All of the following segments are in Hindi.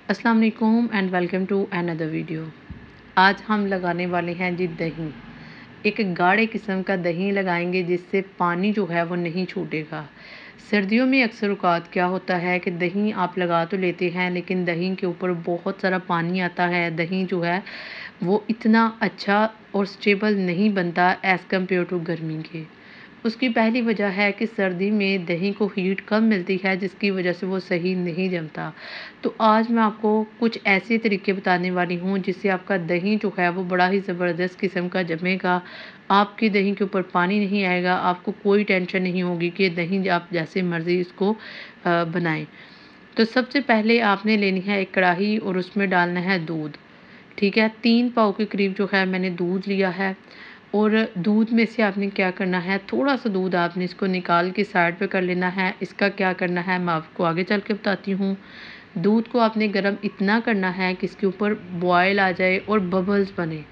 अस्सलाम वालेकुम and welcome to another video. आज हम लगाने वाले हैं जी दही। एक गाढ़े किस्म का दही लगाएंगे जिससे पानी जो है वो नहीं छूटेगा। सर्दियों में अक्सर औक़ात क्या होता है कि दही आप लगा तो लेते हैं लेकिन दही के ऊपर बहुत सारा पानी आता है। दही जो है वो इतना अच्छा और स्टेबल नहीं बनता एज़ कम्पेयर टू गर्मी के। उसकी पहली वजह है कि सर्दी में दही को हीट कम मिलती है जिसकी वजह से वो सही नहीं जमता। तो आज मैं आपको कुछ ऐसे तरीके बताने वाली हूँ जिससे आपका दही जो है वो बड़ा ही ज़बरदस्त किस्म का जमेगा। आपकी दही के ऊपर पानी नहीं आएगा, आपको कोई टेंशन नहीं होगी कि दही आप जैसे मर्ज़ी इसको बनाएँ। तो सबसे पहले आपने लेनी है एक कढ़ाई और उसमें डालना है दूध। ठीक है, 3 पाव के करीब जो है मैंने दूध लिया है। और दूध में से आपने क्या करना है, थोड़ा-सा दूध आपने इसको निकाल के साइड पे कर लेना है। इसका क्या करना है मैं आपको आगे चल के बताती हूँ। दूध को आपने गर्म इतना करना है कि इसके ऊपर बॉयल आ जाए और बबल्स बने।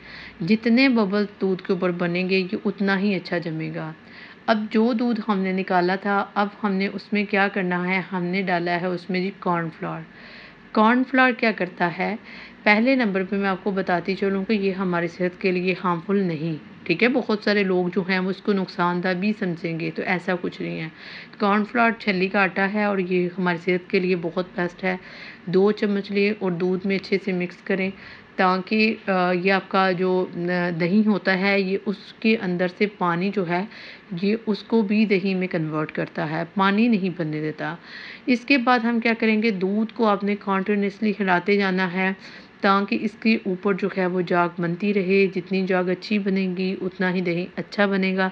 जितने बबल्स दूध के ऊपर बनेंगे ये उतना ही अच्छा जमेगा। अब जो दूध हमने निकाला था, अब हमने उसमें क्या करना है, हमने डाला है उसमें जी कॉर्नफ्लोर। कॉर्नफ्लोर क्या करता है, पहले नंबर पे मैं आपको बताती चलूँ कि ये हमारी सेहत के लिए हार्मफुल नहीं, ठीक है? बहुत सारे लोग जो हैं वो इसको नुकसानदेह भी समझेंगे, तो ऐसा कुछ नहीं है। कॉर्नफ्लोर छल्ली का आटा है और ये हमारी सेहत के लिए बहुत बेस्ट है। 2 चम्मच लें और दूध में अच्छे से मिक्स करें ताकि ये आपका जो दही होता है ये उसके अंदर से पानी जो है ये उसको भी दही में कन्वर्ट करता है, पानी नहीं बनने देता। इसके बाद हम क्या करेंगे, दूध को आपने कंटिन्यूअसली हिलाते जाना है ताकि इसके ऊपर जो है वो जाग बनती रहे। जितनी जाग अच्छी बनेगी उतना ही दही अच्छा बनेगा।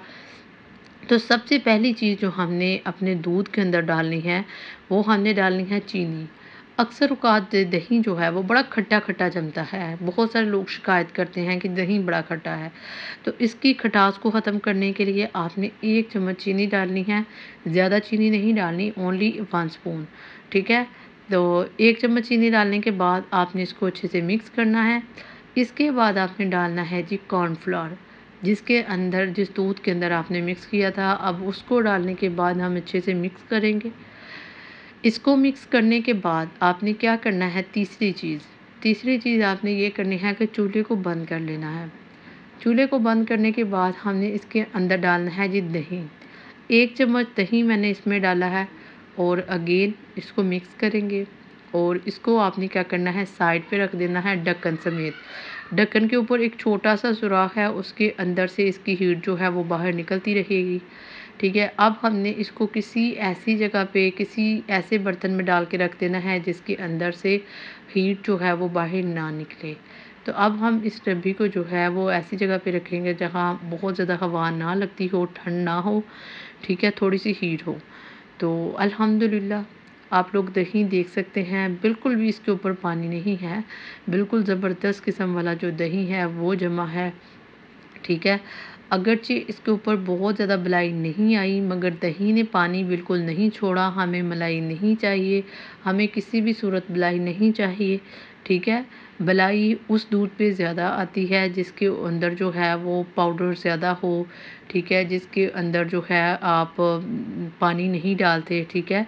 तो सबसे पहली चीज़ जो हमने अपने दूध के अंदर डालनी है वो हमने डालनी है चीनी। अक्सर औक़ात दही जो है वो बड़ा खट्टा-खट्टा जमता है। बहुत सारे लोग शिकायत करते हैं कि दही बड़ा खट्टा है। तो इसकी खटास को ख़त्म करने के लिए आपने 1 चम्मच चीनी डालनी है। ज़्यादा चीनी नहीं डालनी, ओनली 1 स्पून, ठीक है? तो 1 चम्मच चीनी डालने के बाद आपने इसको अच्छे से मिक्स करना है। इसके बाद आपने डालना है जी कॉर्नफ्लोर, जिसके अंदर जिस दूध के अंदर आपने मिक्स किया था, अब उसको डालने के बाद हम अच्छे से मिक्स करेंगे। इसको मिक्स करने के बाद आपने क्या करना है, तीसरी चीज़ आपने ये करनी है कि चूल्हे को बंद कर लेना है। चूल्हे को बंद करने के बाद हमने इसके अंदर डालना है जी दही। 1 चम्मच दही मैंने इसमें डाला है और अगेन इसको मिक्स करेंगे और इसको आपने क्या करना है, साइड पे रख देना है ढक्कन समेत। ढक्कन के ऊपर एक छोटा-सा सुराख है, उसके अंदर से इसकी हीट जो है वो बाहर निकलती रहेगी, ठीक है? अब हमने इसको किसी ऐसी जगह पे, किसी ऐसे बर्तन में डाल के रख देना है जिसके अंदर से हीट जो है वो बाहर ना निकले। तो अब हम इस डब्बी को जो है वो ऐसी जगह पे रखेंगे जहाँ बहुत ज़्यादा हवा ना लगती हो, ठंड ना हो, ठीक है? थोड़ी-सी हीट हो। तो अल्हम्दुलिल्लाह आप लोग दही देख सकते हैं, बिल्कुल भी इसके ऊपर पानी नहीं है। बिल्कुल ज़बरदस्त किस्म वाला जो दही है वो जमा है, ठीक है? अगरचे इसके ऊपर बहुत ज़्यादा मलाई नहीं आई मगर दही ने पानी बिल्कुल नहीं छोड़ा। हमें मलाई नहीं चाहिए, हमें किसी भी सूरत मलाई नहीं चाहिए, ठीक है? मलाई उस दूध पे ज़्यादा आती है जिसके अंदर जो है वो पाउडर ज़्यादा हो, ठीक है? जिसके अंदर जो है आप पानी नहीं डालते, ठीक है?